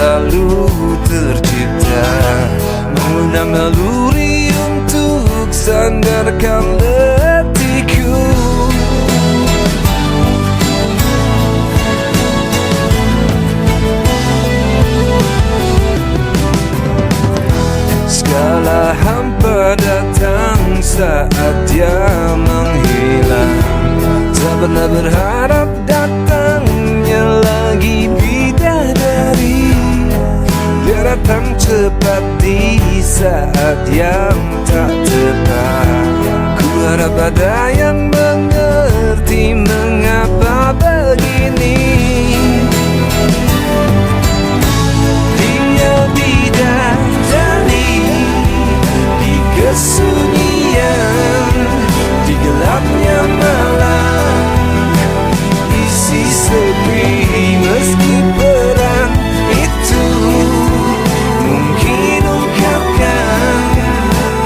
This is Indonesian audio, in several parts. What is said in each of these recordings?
selalu tercipta, mengenang naluri untuk sandarkan letihku. Segala hampa datang saat dia menghilang, tak pernah berharap datangnya lagi bidadari. Dia datang cepat di saat yang tak tepat. Ku harap ada yang mengerti mengapa begini. Dia bidadari di kesunyian, di gelapnya malam, isi sepi meski berat itu mungkin ungkapkan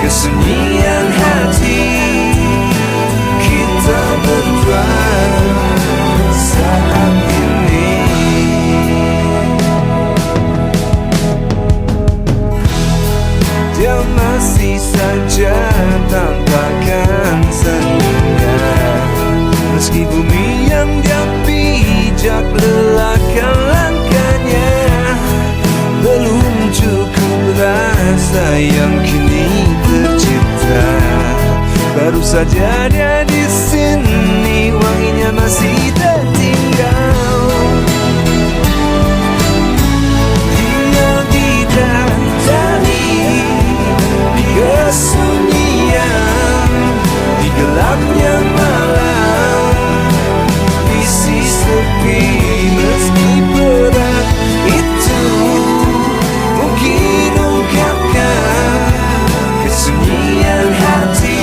kesunyian hati kita berdua saat ini. Dia masih saja tampakkan senyumnya, meski bumi yang dia pijak lelahkan langkahnya. Belum cukup rasa yang kini tercipta, baru saja dia di sini, wanginya masih tertinggal. Dia bidadari di kesunyian, di gelapnya malam, isi sepi meski berat itu mungkin ungkapkan kesunyian hati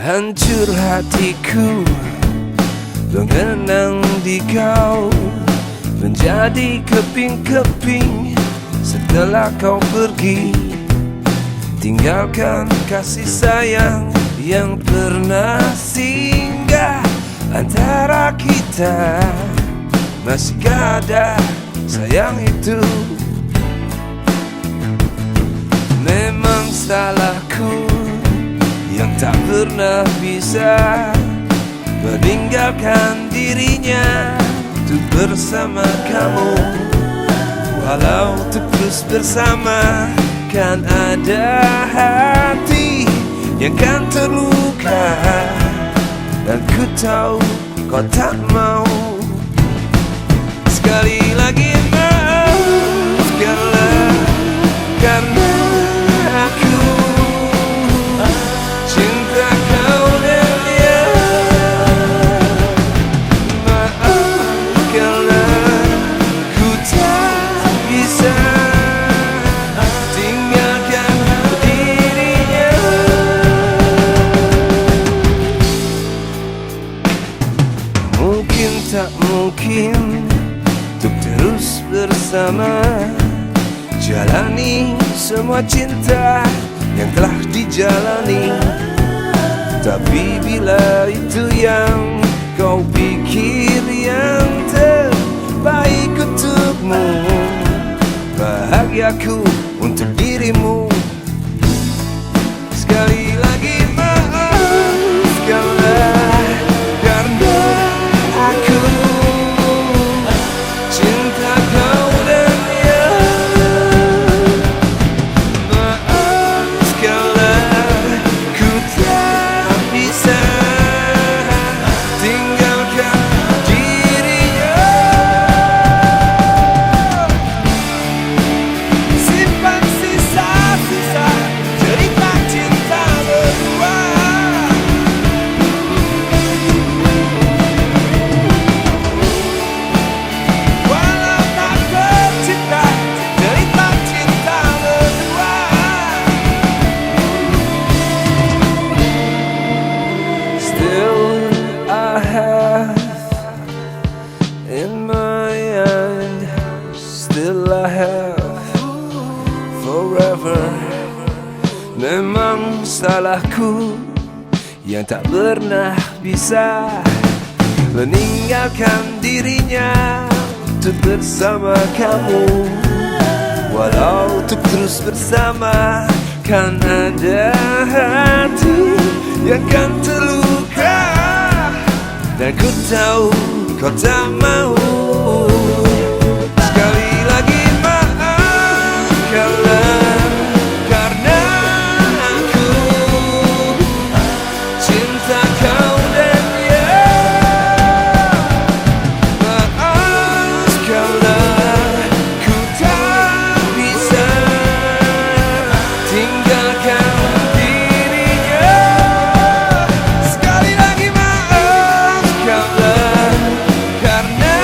Hancur hatiku mengenang di kau, menjadi keping-keping setelah kau pergi. Tinggalkan kasih sayang yang pernah singgah antara kita. Masihkah ada sayang itu? Memang salahku yang tak pernah bisa meninggalkan dirinya untuk bersama kamu. Walau terus bersama, kan ada hati yang kan terluka, dan ku tahu kau tak mau. Sekali lagi maafkanlah, karena aku cinta kau dan dia. Maafkanlah, ku tak bisa tinggalkan dirinya. Mungkin tak mungkin untuk terus bersama, jalani semua cinta yang telah dijalani. Tapi bila itu yang kau pikir yang terbaik untukmu, bahagiaku untuk dirimu. Sekali lagi maafkanlah, karena aku cinta kau dan dia. Maafkanlah, ku tak bisa tinggalkan dirinya. Simpan sisa-sisa cerita cinta berdua. Walau tak tercipta cerita cinta berdua. Still I have in my mind, still I have forever. Memang salahku yang tak pernah bisa meninggalkan dirinya untuk bersama kamu. Walau untuk terus bersama, kan ada hati yang kan terluka, dan ku tahu kau tak mau. Sekali lagi maafkanlah, karena aku cinta kau dan dia. Maafkanlah, ku tak bisa tinggalkan dirinya. Sekali lagi maafkanlah, karena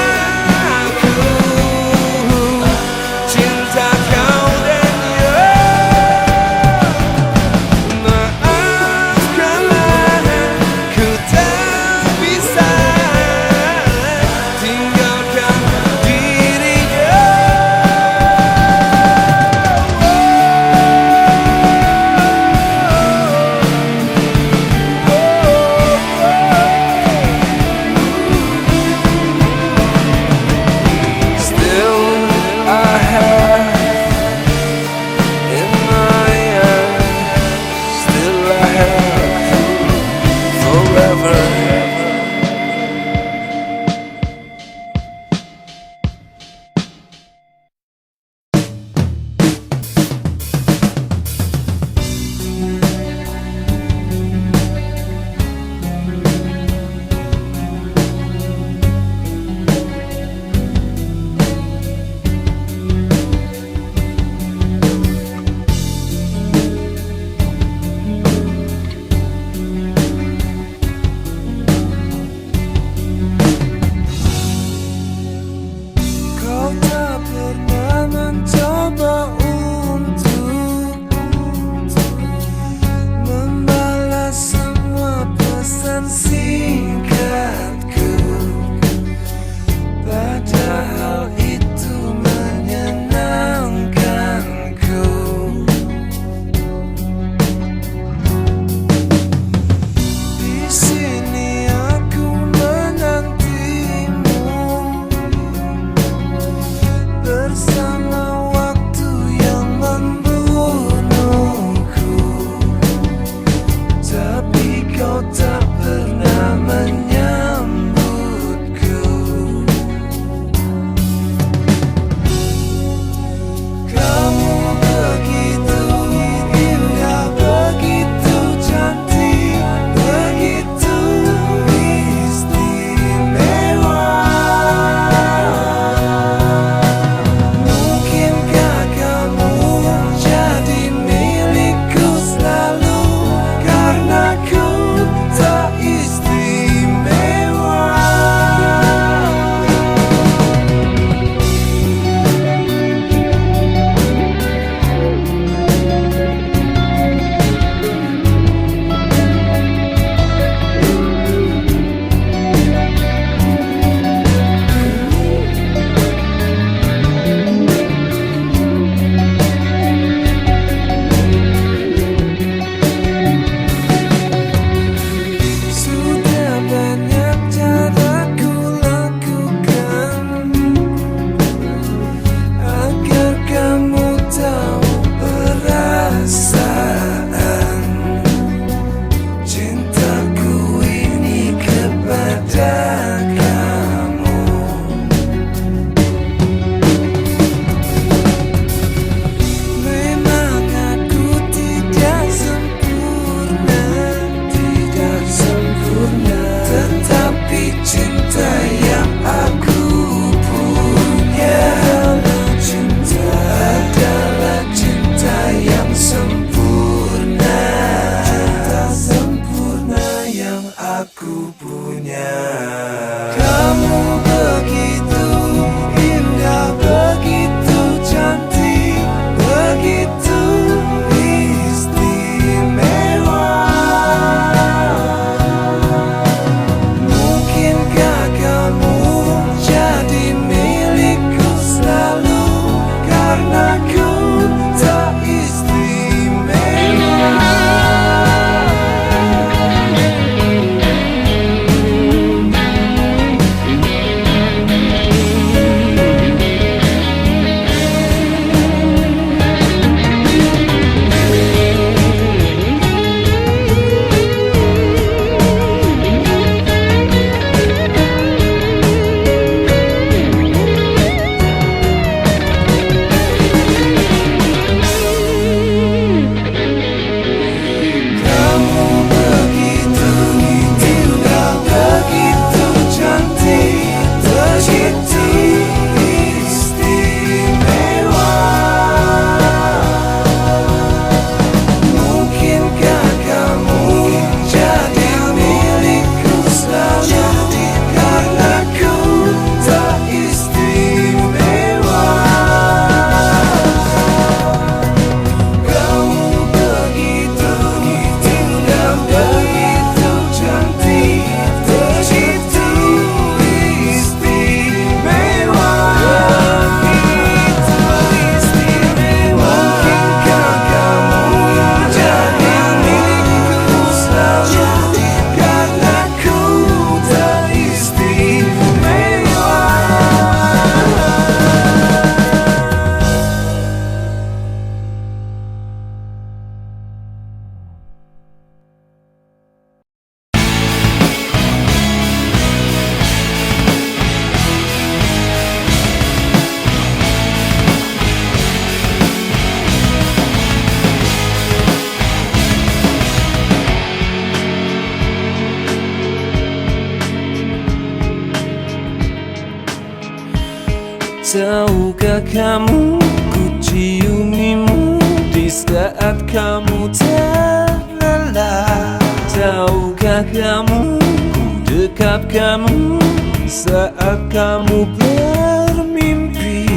Tahukah kamu ku ciumimu di saat kamu terlelap? Tahukah kamu ku dekap kamu saat kamu bermimpi?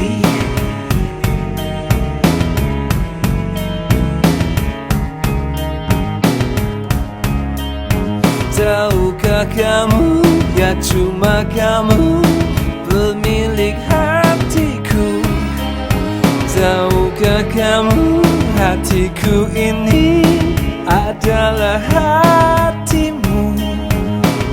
Tahukah kamu, ya cuma kamu pemilik hatiku. Tahukah kamu, hatiku ini adalah hatimu.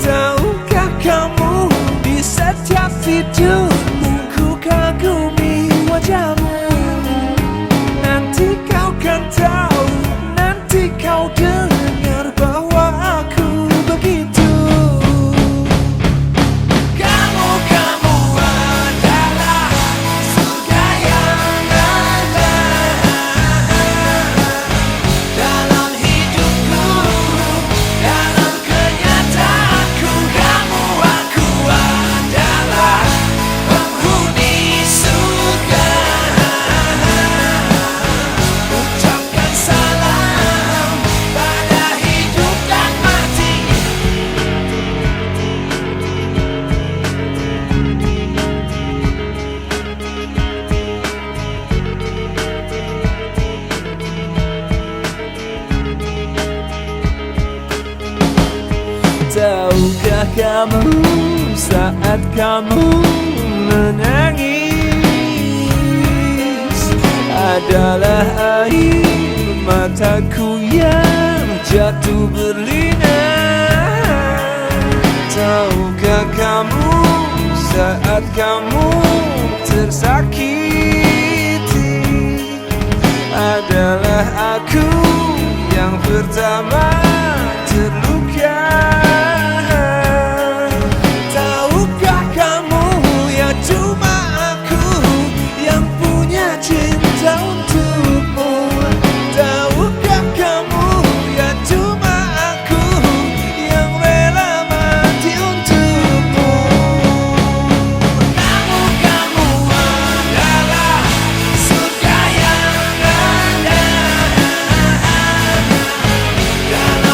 Tahukah kamu, di setiap tidurmu ku kagumi wajahmu. Nanti kau kan tahu, nanti kau dengar bahwa aku begitu. Kamu adalah surga yang ada dalam hidupku, dalam kenyataanku. Aku adalah penghuni surga. Ucapkan salam pada hidup dan mati. Tahukah kamu, saat kamu menangis adalah air mataku yang jatuh berlinang. Tahukah kamu, saat kamu tersakiti adalah aku yang pertama terluka. Tahukah kamu, ya cuma aku yang punya cinta untukmu. Tahukah kamu, ya cuma aku yang rela mati untukmu. Kamu adalah surga yang ada dalam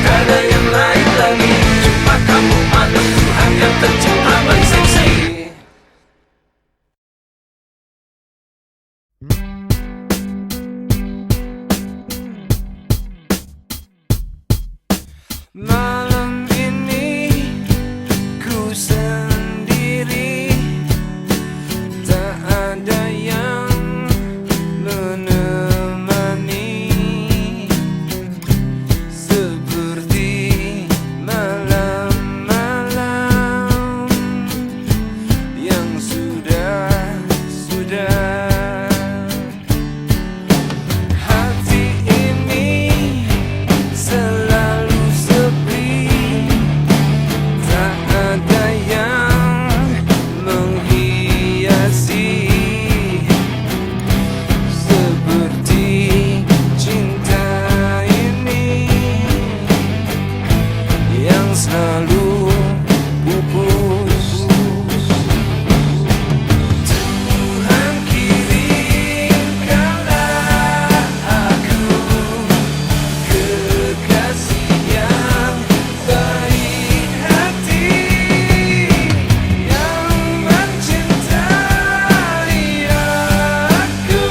ada yang lain lagi. Cuma kamu makhluk Tuhan yang tercipta paling seksi. Malam ini ku sendiri, tak ada yang menemani, seperti malam-malam yang sudah hati ini selalu sepi, tak ada yang menghiasi, seperti cinta ini yang selalu pupus. Tuhan kirimkanlah aku kekasih yang baik hati, yang mencintai aku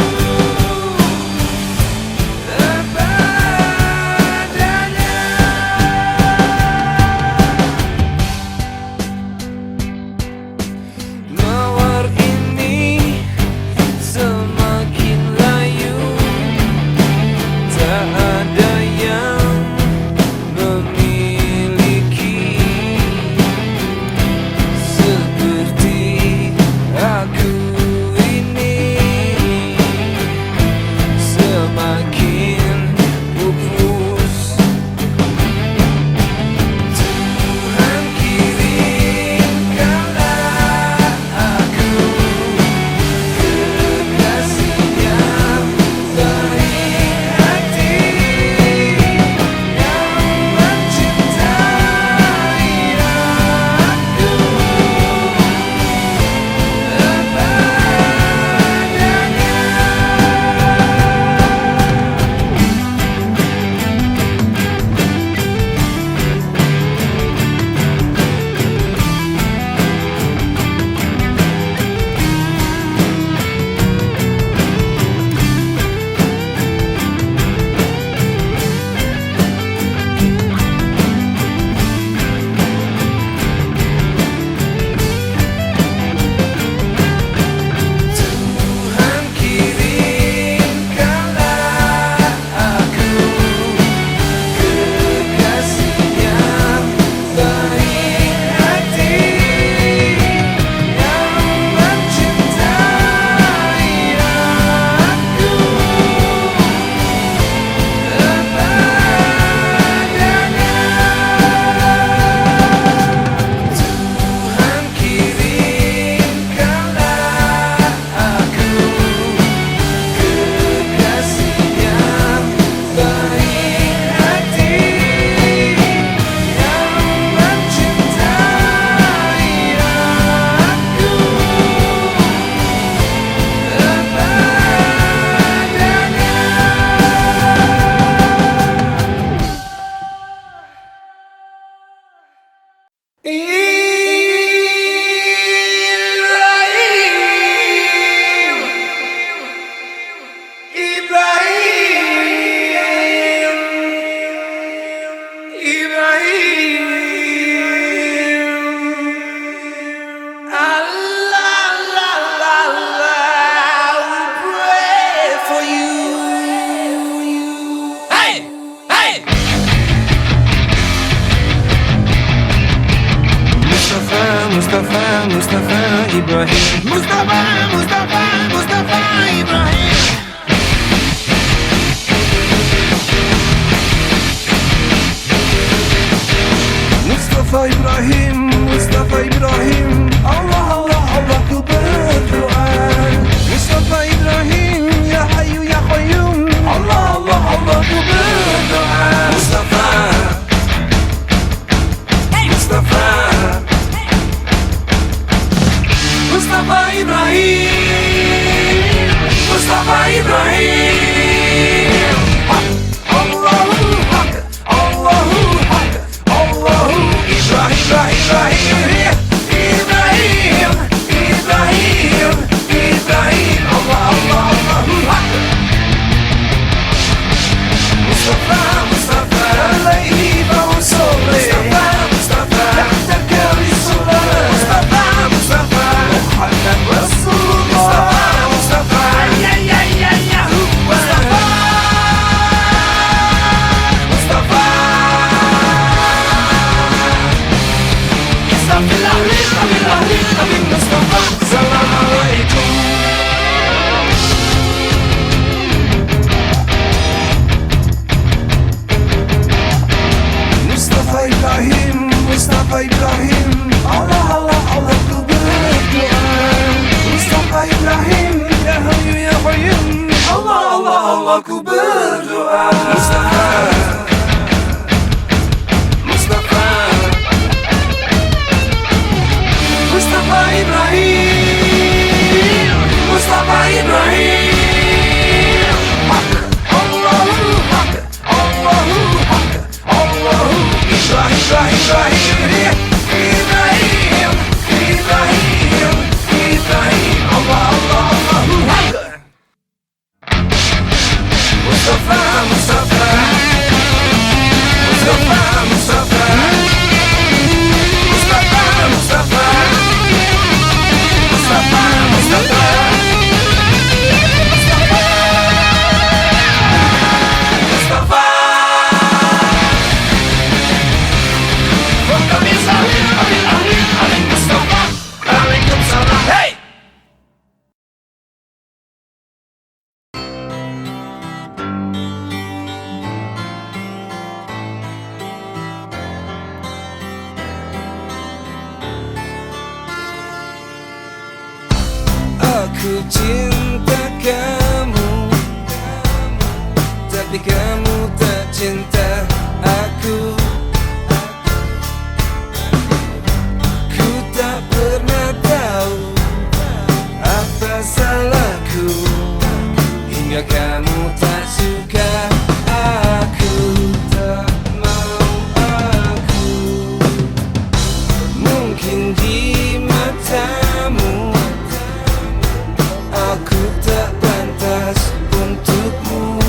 sepadanya. Mawar ini semakin layu, tak ada yang memiliki, seperti aku ini semakin pupus. Tuhan kirimkanlah aku kekasih yang baik hati, yang mencintai aku Tuhan kirimkanlah aku kekasih yang baik hati, yang mencintai aku sepadanya. Tuhan kirimkanlah aku kekasih yang baik hati, yang mencintai aku Mustafa Ibrahim, Mustafa Ibrahim. Mustafa Ibrahim, Allah ku berdoa. Mustafa Ibrahim, ya Hayyu ya Qayyum, Allah ku berdoa. Mustafa Ibrahim, Allahu Akbar, Allahu Mustafa Ibrahim, Allah Allah Allah ku berdoa. Mustafa Ibrahim, ya Hayyu ya Qayyum, Allah Allah Allah ku berdoa. Mustafa, Mustafa, Mustafa Ibrahim, Mustafa Ibrahim. Hak, Allahu Hak, Allahu Hak, Allahu Ibrahim, Ibrahim, Ibrahim, Ibrahim, Ibrahim, Allah Allah Allahu Hak. Mustafa, Mustafa, Mustafa, Mustafa, Mustafa, Mustafa, Mustafa, Mustafa, Mustafa. Mustafa, Waalaikumsalam. Hey! Aku cinta kamu, tapi kamu tak cinta aku. Ku tak pernah tahu apa salahku hingga kamu tak suka aku, tak mau aku. Mungkin di matamu aku tak pantas untukmu.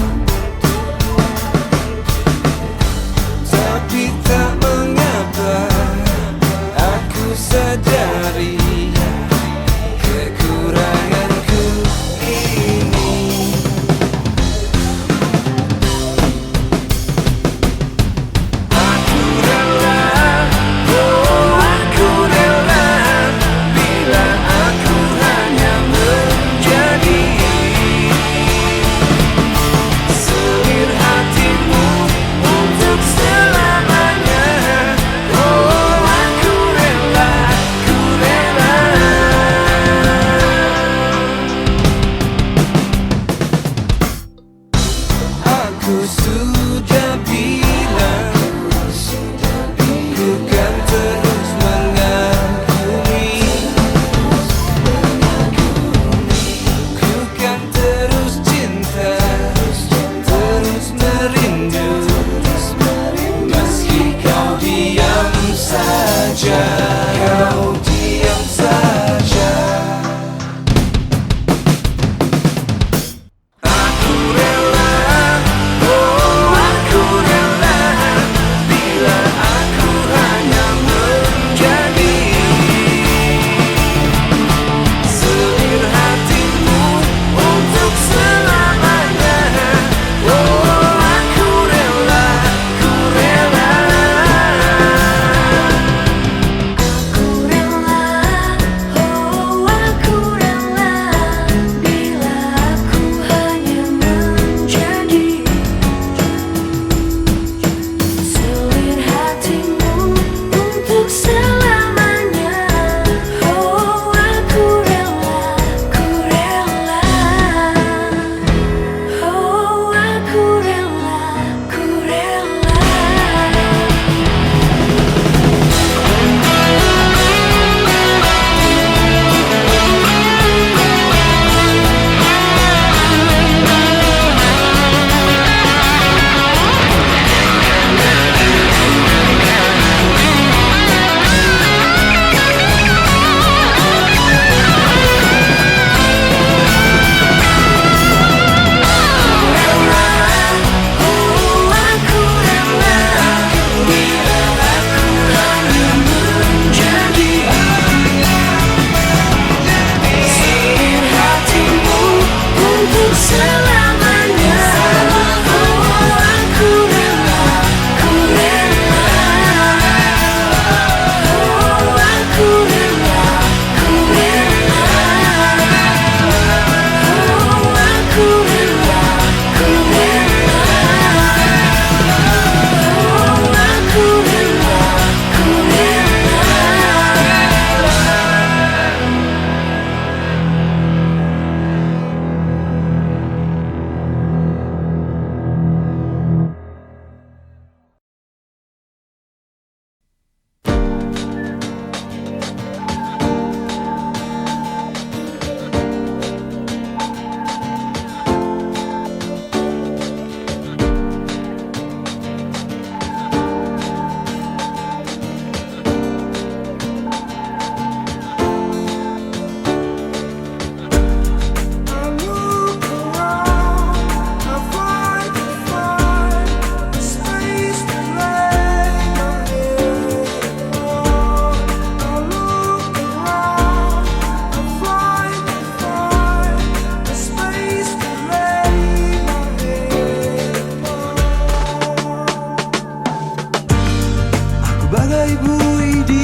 bagai buih di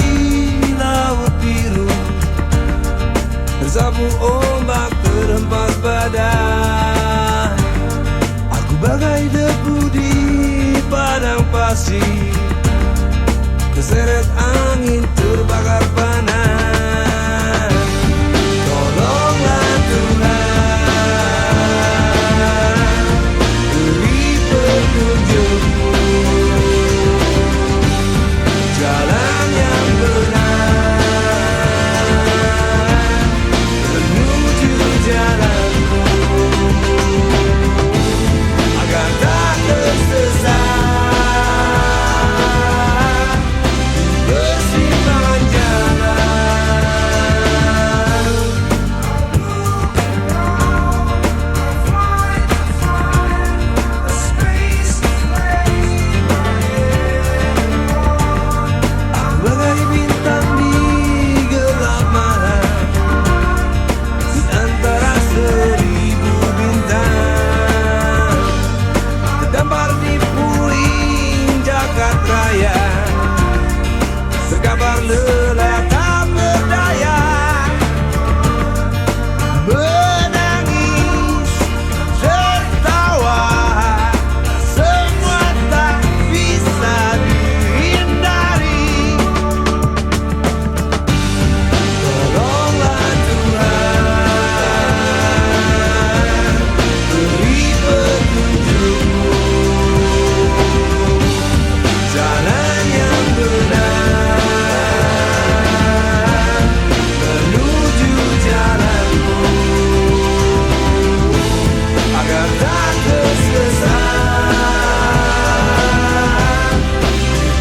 laut biru, tersapu ombak terhempas badai. Aku bagai debu di padang pasir, terseret angin terbakar panas. Tolonglah Tuhan, beri petunjuk-Mu, jalan yang benar menuju jalan-Mu, agar tak tersesat persimpangan jalan. Aku bagai bintang di gelap malam, di antara 1000 bintang, terdampar di puing Jakarta Raya, tergambar lelah tak berdaya, menangis, tertawa, semua tak bisa dihindari. Tolonglah Tuhan, beri petunjuk-Mu, jalan yang benar menuju jalan-Mu, agar tak tersesat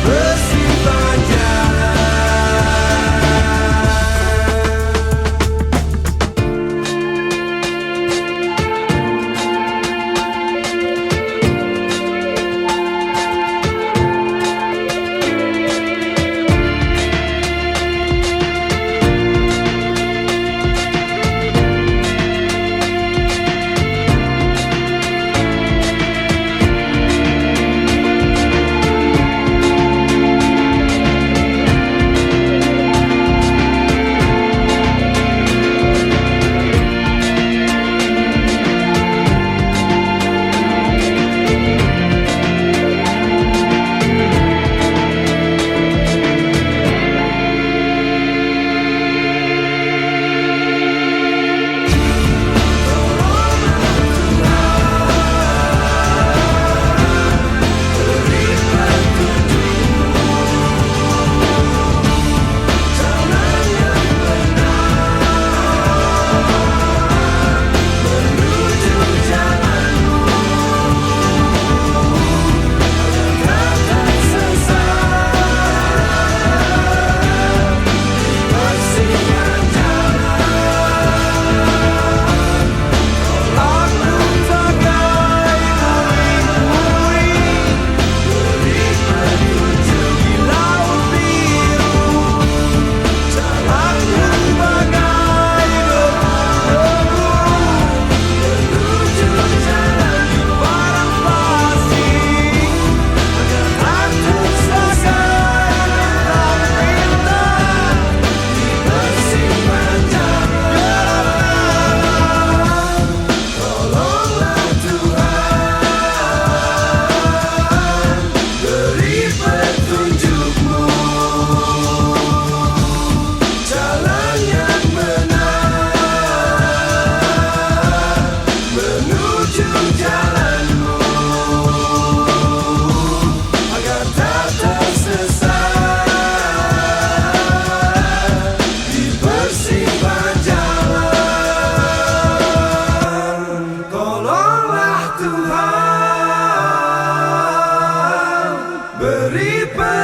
persimpangan jalan.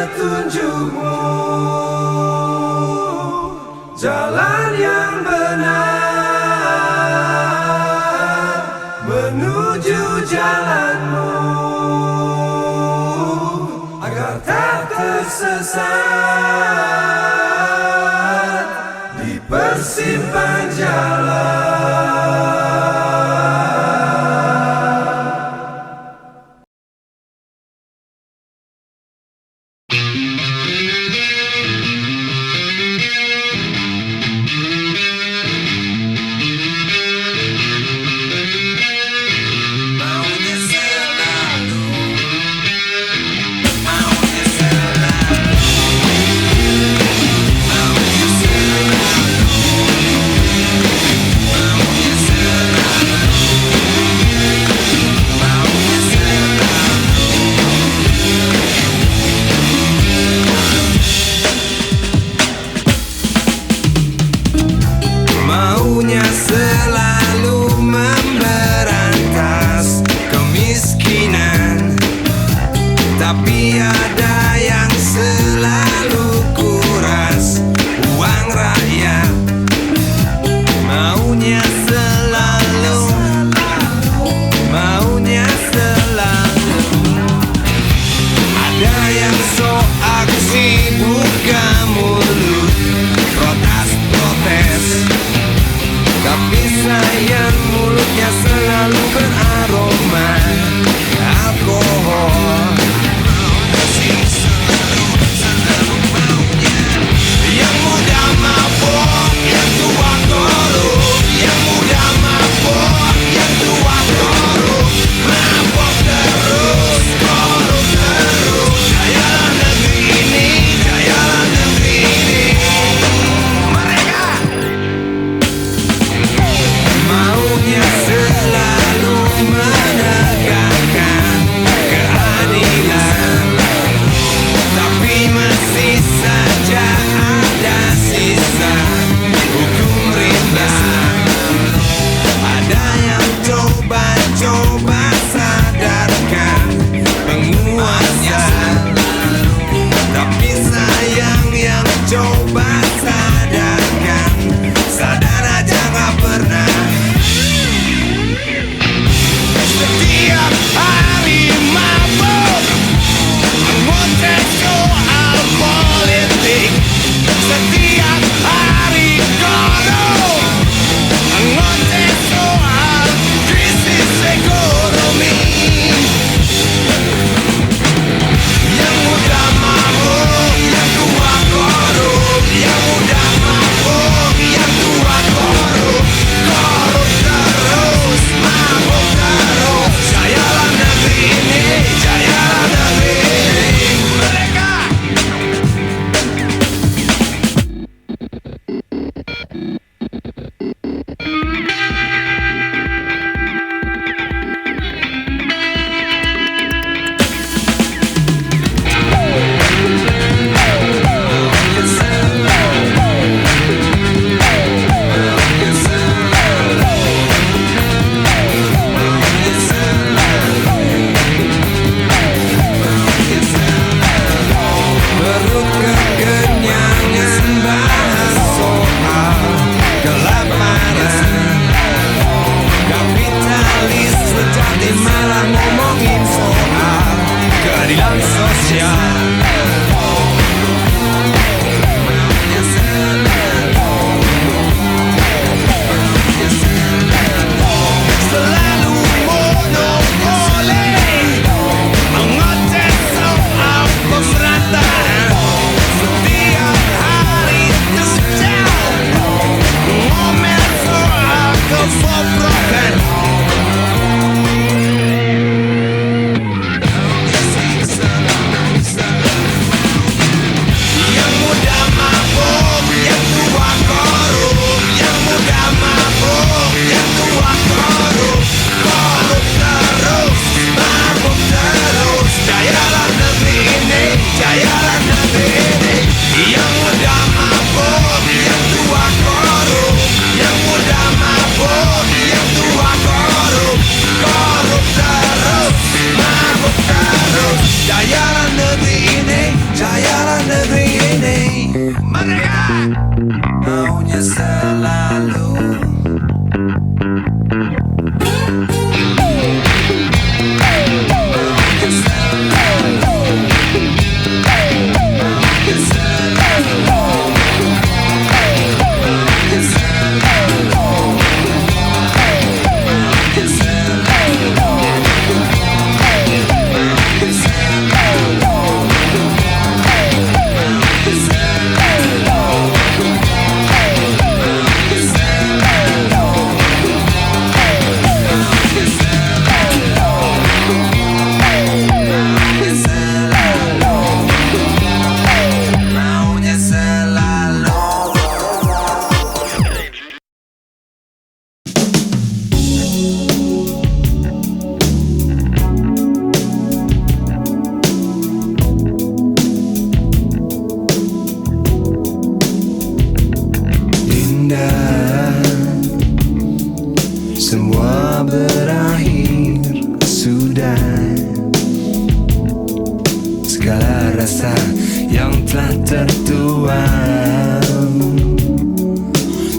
petunjuk-Mu, jalan yang benar menuju jalan-Mu, agar tak tersesat di persimpangan jalan. coba sadarkan, sadar aja gak pernah. Setiap hari mabuk ngoceh soal politik, setiap hari korup ngoceh soal krisis ekonomi. Yang muda mabuk, yang tua korup. Yang muda mabuk, yang tua korup. Korup terus, mabuk terus. Jayalah negeri ini, jayalah negeri ini. Mereka perut kekenyangan, bahas soal kelaparan. Kapitalis sejati malah ngomongin soal keadilan sosial. Selalu monopoli mengoceh soal pemerataan. Setiap hari terjauh ngomel soal kebobrokan. Yang muda mabuk, yang tua korup. Yang muda mabuk, yang tua korup. Korup terus, mabuk terus. Jayalah negeri ini, jayalah negeri ini. Yang muda mabuk, yang tua korup. Yang muda mabuk, yang tua korup. Korup terus, mabuk terus. Jayalah negeri ini, jayalah negeri ini. Mereka maunya selalu maunya selalu maunya selalu maunya selalu maunya selalu maunya maunya selalu. Indah, semua berakhir sudah. Segala rasa yang telah tertuang,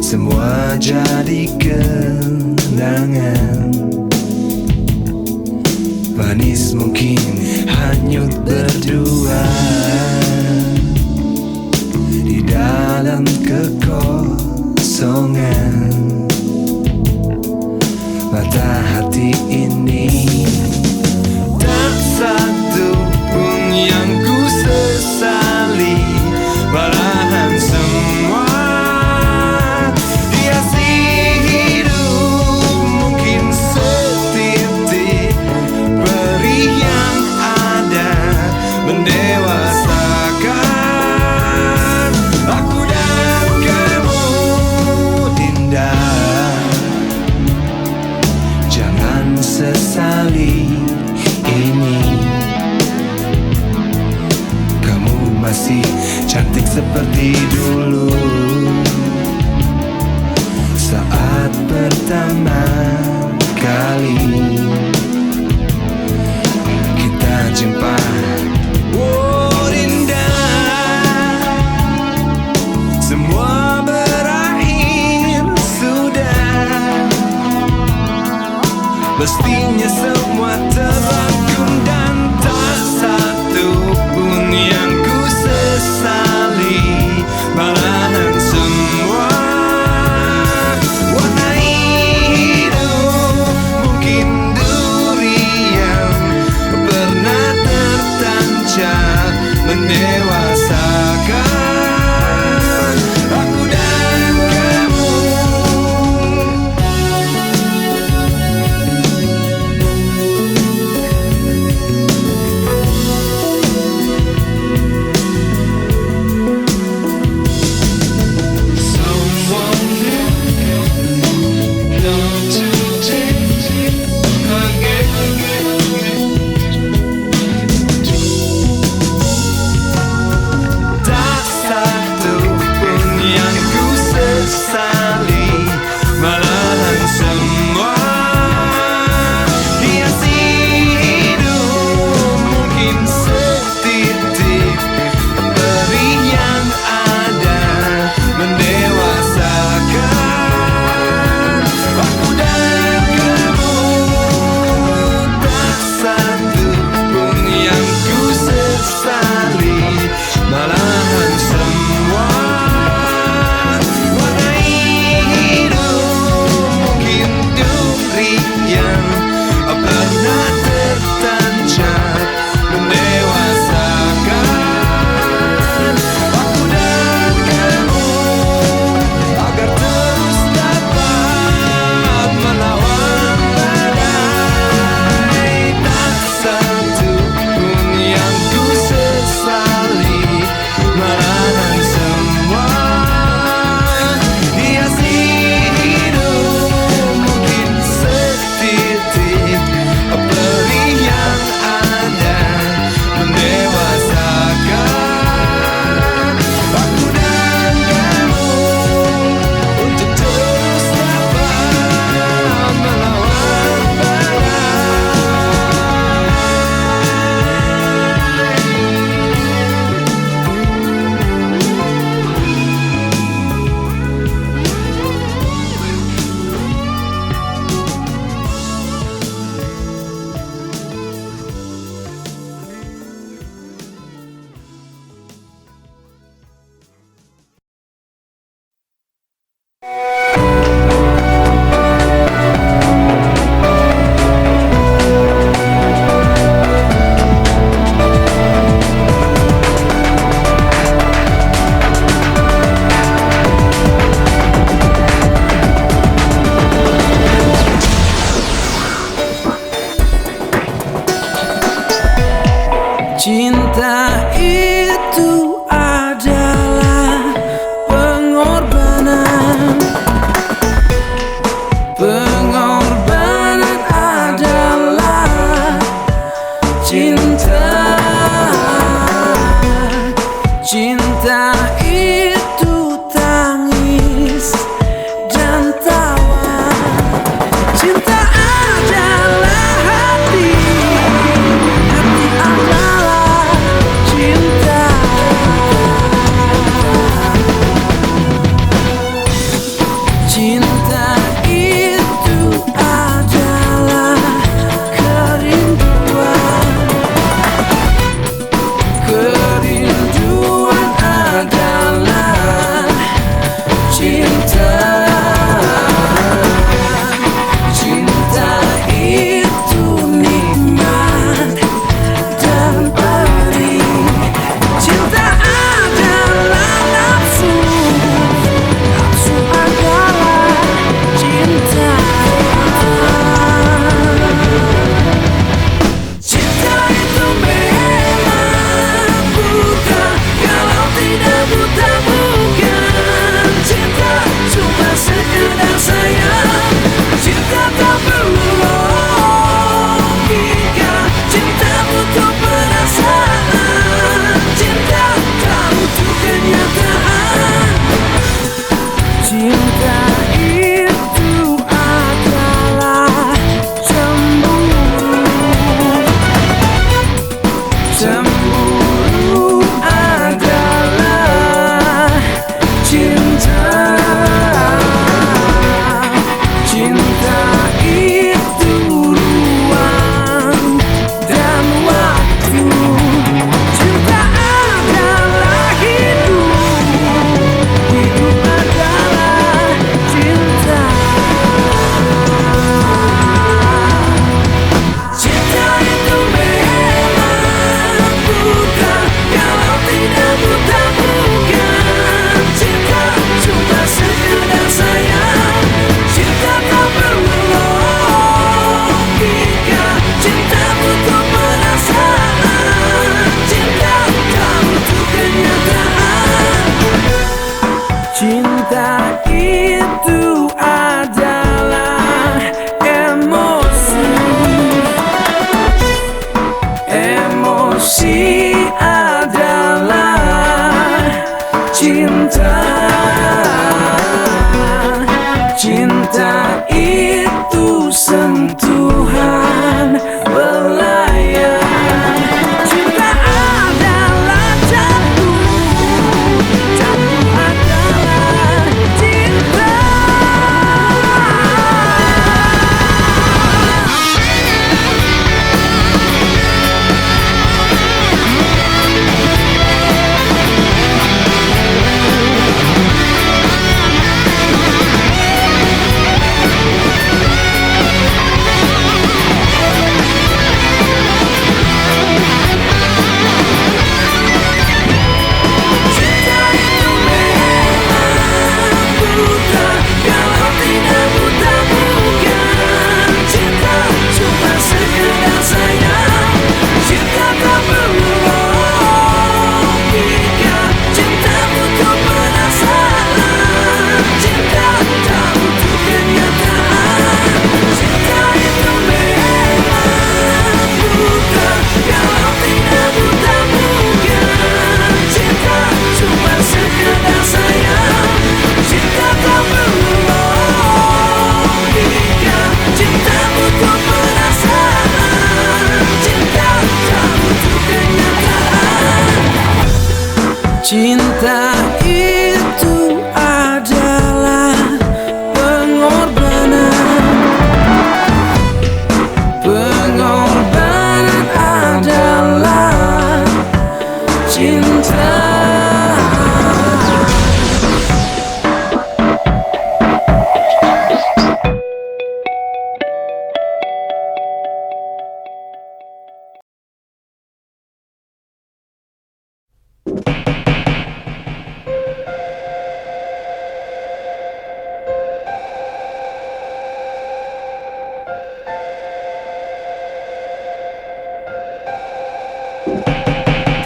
semua jadi kenangan. Manis mungkin hanyut berdua di dalam kekosongan mata hati ini. Tak satu pun yang ku sesali, malahan semua hiasi hidup. Mungkin setitik perih yang ada mendewasakan aku dan kamu. Dinda, jangan sesali ini. Kamu masih cantik seperti dulu saat pertama kali kita jumpa. Oh Dinda, Cinta itu tangis dan tawa. Cinta adalah hati, hati adalah cinta. Cinta itu adalah kerinduan. Kerinduan adalah cinta. Cinta itu nikmat dan perih. Cinta adalah nafsu, nafsu adalah cinta. Cinta itu memang buta, kalau tidak buta bukan. Cinta cuma sekedar sayang. Cinta tak perlu logika. Cinta butuh perasaan. Cinta tak butuh kenyataan. Cinta itu adalah cemburu. Cemburu adalah cinta. Cinta itu ruang dan waktu. Cinta adalah hidup, hidup adalah cinta. Cinta itu memang buta, kalau tidak buta bukan. Cinta cuma sekedar sayang. Cinta tak perlu logika. Cinta butuh perasaan. Cinta tak butuh kenyataan. Cinta itu adalah emosi. Emosi adalah cinta. Cinta itu sentuhan belayan. Cinta adalah jatuh, jatuh adalah cinta. Cinta itu memang buta, kalau tidak buta bukan. Cinta cuma sekedar sayang. Cinta tak perlu logika. Cinta butuh perasaan. Cinta tak butuh kenyataan. Cinta itu memang buta, kalau tidak buta bukan. Cinta cuma sekedar sayang. Cinta tak perlu logika. Cinta butuh perasaan. Cinta tak butuh kenyataan. Cinta itu adalah pengorbanan. Pengorbanan adalah cinta.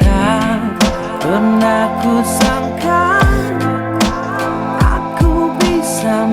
Tak pernah ku sangka aku bisa